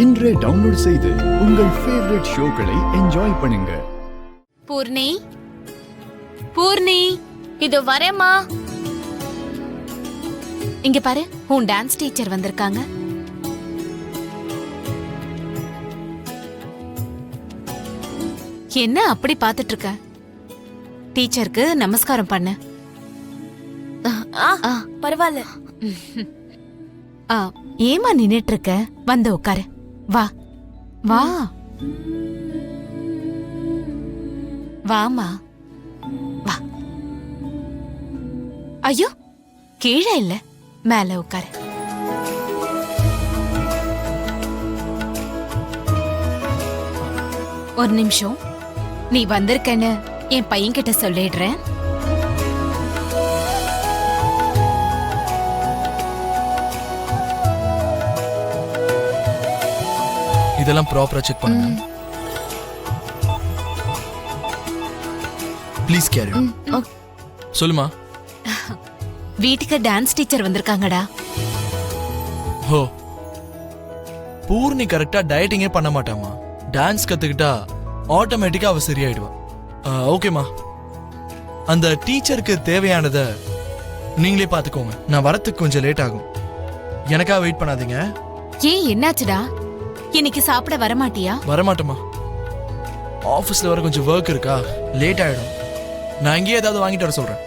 இன்றே டவுன்லோட் செய்து உங்கள் ஃபேவரட் ஷோக்களை என்ஜாய் பண்ணுங்க. பூர்ணி, பூர்ணி, இதோ வரேம்மா. இங்க பாரு, உன் டான்ஸ் டீச்சர் வந்திருக்காங்க. என்ன அப்படி பாத்துட்டு இருக்க? டீச்சருக்கு நமஸ்காரம் பண்ணு. பரவாயில்ல. ஏமா நின்னுட்டு இருக்க? வந்து உட்காரு. வா வா வாமா வா. ஐயோ, கீழே இல்ல, மேல உட்காரு. ஒரு நிமிஷம், நீ வந்திருக்கன்னு என் பையன் கிட்ட சொல்லிடுறேன். இதெல்லாம் ப்ராப்பரா செக் பண்ணுங்க. Please carry. சொல்லுமா. வீட்டுக்கு டான்ஸ் டீச்சர் வந்திருக்காங்கடா. ஹோ, பூர்ணி கரெக்டா டயட்டிங்கே பண்ண மாட்டாமா. டான்ஸ் கத்துக்கிட்டா ஆட்டோமேட்டிக்கா அவ சரியாயிடுவா. ஓகேமா, அந்த டீச்சருக்கு தேவையானத நீங்களே பாத்துக்கோங்க. நான் வரத்துக்கு கொஞ்சம் லேட் ஆகும், எனக்கா வெயிட் பண்ணாதீங்க. ஏன், என்னாச்சுடா? இன்னைக்கு சாப்பிட வரமாட்டியா? வரமாட்டோமா, ஆபீஸ்ல வர கொஞ்சம் ஒர்க் இருக்கா, லேட் ஆயிடும். நான் இங்கேயே ஏதாவது வாங்கிட்டு வர சொல்றேன்.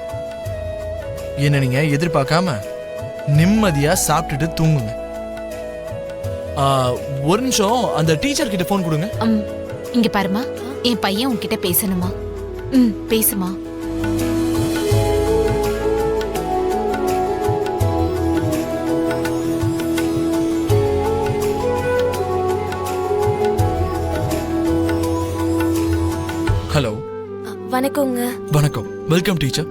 என்ன நீங்க எதிர்பார்க்காம நிம்மதியா சாப்பிட்டுட்டு தூங்குங்க. ஒரு நிமிஷம், அந்த டீச்சர் கிட்ட போன் கொடுங்க. இங்க பாருமா, என் பையன் உன்கிட்ட பேசணுமா? பேசுமா. ஹலோ. வணக்கங்க. வணக்கம். Welcome teacher.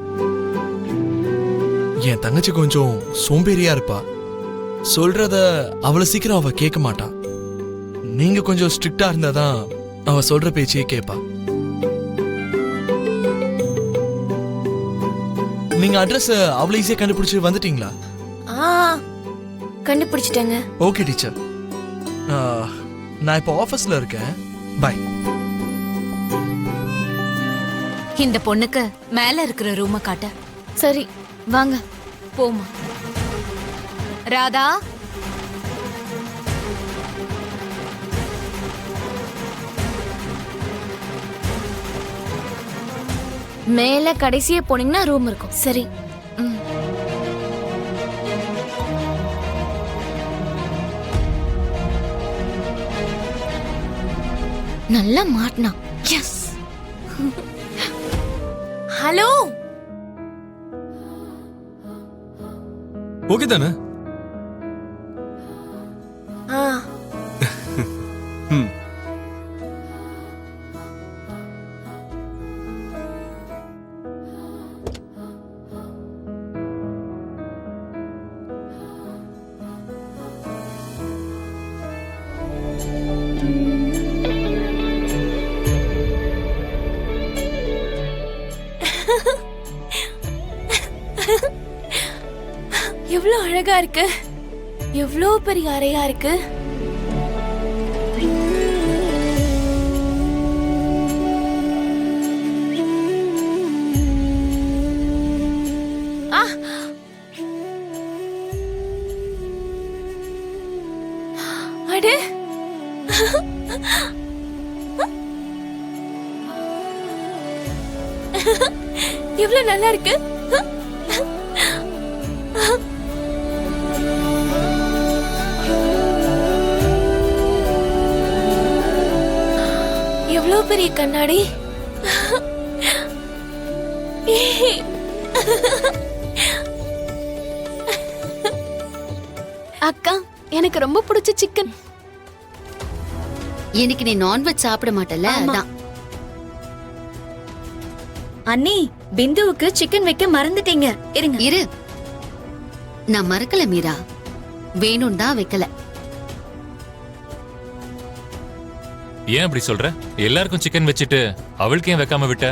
என் தங்கச்சி கொஞ்சம் சோம்பேறியா இருப்பா. சொல்றத அவ்வளவு சீக்கிரம் அவ கேட்க மாட்டா. நீங்க கொஞ்சம் ஸ்ட்ரிக்டா இருந்தாதான் அவ சொல்ற பேச்சையே கேட்பா. நீங்க அட்ரஸ் அவ்வளவு ஈஸியா கண்டுபிடிச்சு வந்துட்டீங்களா? கண்டுபிடிச்சிட்டேங்க. ஓகே டீச்சர், நான் இப்போ ஆபீஸ்ல இருக்கேன். பை. இந்த பொண்ணுக்கு மேல இருக்கிற ரூம காட்ட. சரி, வாங்க போமா. ராதா, மேல கடைசியே போனீங்கன்னா ரூம் இருக்கும். சரி. நல்லா மாட்டினா. எஸ். ஹலோ. ஓகே தானே? எவ்வளவு அழகா இருக்கு, எவ்வளவு பெரிய அறையா இருக்கு. அட, எவ்வளவு நல்லா இருக்கு. எவ்வளவு பெரிய கண்ணாடி. அக்கா, எனக்கு ரொம்ப பிடிச்ச சிக்கன். இன்னைக்கு நீ நான்வெஜ் சாப்பிட மாட்டல, அதான். அண்ணி, பிந்துவுக்கு சிக்கன் வைக்க மறந்துட்டீங்க. இருங்க. இரு, நான் மறக்கல மீரா, வேணும் தான் வைக்கல. ஏன் அப்படி சொல்ற? எல்லாருக்கும் சிக்கன் வச்சிட்டு அவளுக்கு ஏன் வைக்காம விட்ட?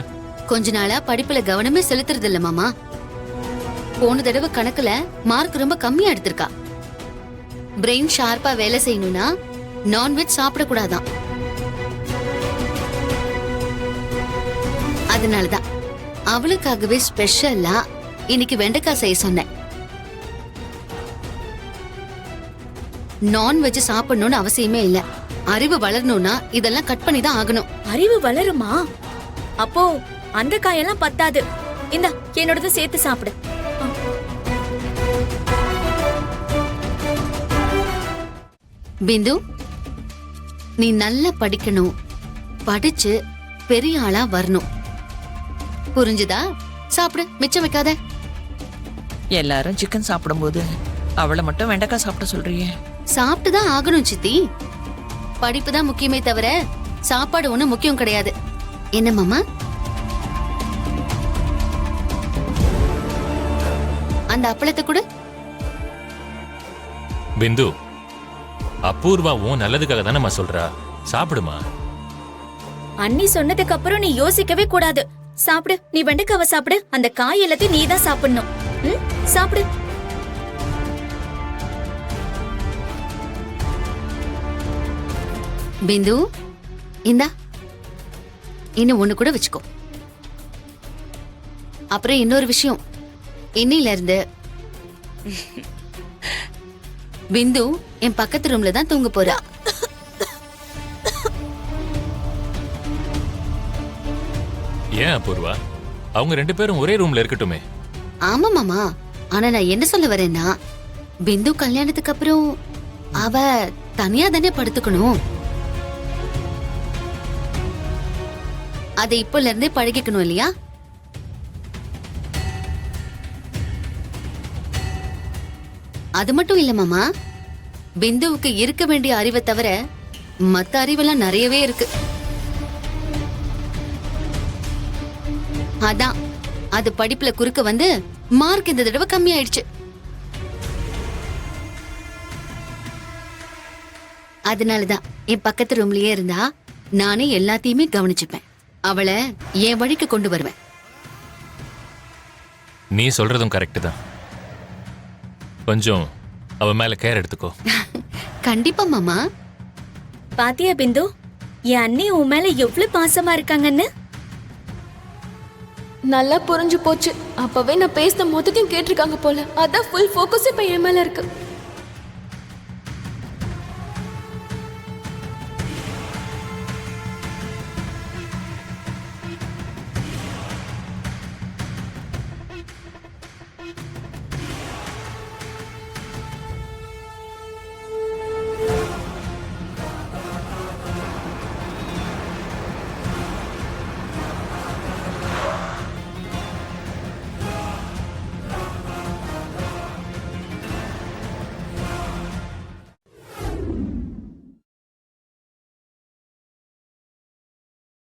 கொஞ்ச நாளா படிப்புல கவனமே செலுத்துறது இல்ல மாமா. போன தடவை கணக்குல மார்க் ரொம்ப கம்மியா எடுத்திருக்கா. பிரெயின் ஷார்ப்பா வேலை செய்யணும்னா நான்வெஜ் சாப்பிடக்கூடாதான். அதனாலதான் அவளுக்காகவே ஸ்பெஷலா இன்னைக்கு வெண்டைக்காய் செய்ய சொன்னேன். நான்வெஜ் சாப்பிடணும்னு அவசியமே இல்ல. அறிவு வளரணும்னா இதெல்லாம் கட் பண்ணி தான் ஆகணும். அறிவு வளருமா? அப்போ அந்த காயெல்லாம் பத்தாது. இந்தா என்னோடது சேர்த்து சாப்பிடு. பிந்து, நீ நல்லா படிக்கணும், படிச்சு பெரிய ஆளா வரணும். புரிஞ்சுதா? சாப்பிடு, மிச்சம் வைக்காத. எல்லாரும் சிக்கன் சாப்பிடும்போது அவளை மட்டும் வெண்டைக்காய் சாப்பிட சொல்றியே. சாப்பிட்டுதான் ஆகணும் சித்தி. படிப்பு தான் முக்கியமே தவிர சாப்பாடு ஒண்ணும் முக்கியம் கிடையாது. என்ன மாமா? அந்த அப்பளத்தை கூட. பிந்து, அபூர்வாவும் நல்லதுக்காக தானேம்மா சொல்றா. சாப்பிடுமா. அண்ணி சொன்னதுக்கு அப்புறம் நீ யோசிக்கவே கூடாது. சாப்பிடு, நீ வெண்டைக்காவை சாப்பிடு. அந்த காய் எல்லாத்தையும் நீ தான் சாப்பிடணும். சாப்பிடு. பிந்து, இந்தா இன்னும் ஒண்ணு கூட வச்சுக்கோ. அப்புறம் இன்னொரு விஷயம், இன்னில இருந்து பிந்து என் பக்கத்து ரூம்ல தான் தூங்க போறா. ஏன் அபூர்வா? அவங்க 2 பேரும் ஒரே ரூம்ல இருக்கட்டுமே. ஆமா மாமா, ஆனா நான் என்ன சொல்ல வரேன்னா, பிந்து கல்யாணத்துக்கு அப்புறம் அவ தனியா தானே படுத்துக்கணும். அதை இப்பல இருந்தே பழகிக்கணும் இல்லையா? அது மட்டும் இல்ல மாமா, பிந்துவுக்கு இருக்க வேண்டிய அறிவை தவிர மத்த அறிவெல்லாம் நிறையவே இருக்கு. அதான் அது படிப்புல குறுக்க வந்து மார்க் இந்த தடவை கம்மி ஆயிடுச்சு. அதனாலதான் என் பக்கத்து ரூம்லயே இருந்தா நானே எல்லாத்தையுமே கவனிச்சுப்பேன். அவளை என் வழிக்கு கொண்டு வருவேன். நீ சொல்றதும் கரெக்ட் தான். கொஞ்சம் அவ மேல கேர் எடுத்துக்கோ. கண்டிப்பா மாமா. பாத்தியா பிந்து, என் அண்ணி உன் மேல எவ்வளவு பாசமா இருக்காங்கன்னு. நல்லா புரிஞ்சு போச்சு. அப்பவே நான் பேசின மொத்தத்தையும் கேட்டிருக்காங்க போல. அதான் ஃபுல் ஃபோக்கஸ் இப்ப என் மேல இருக்கு.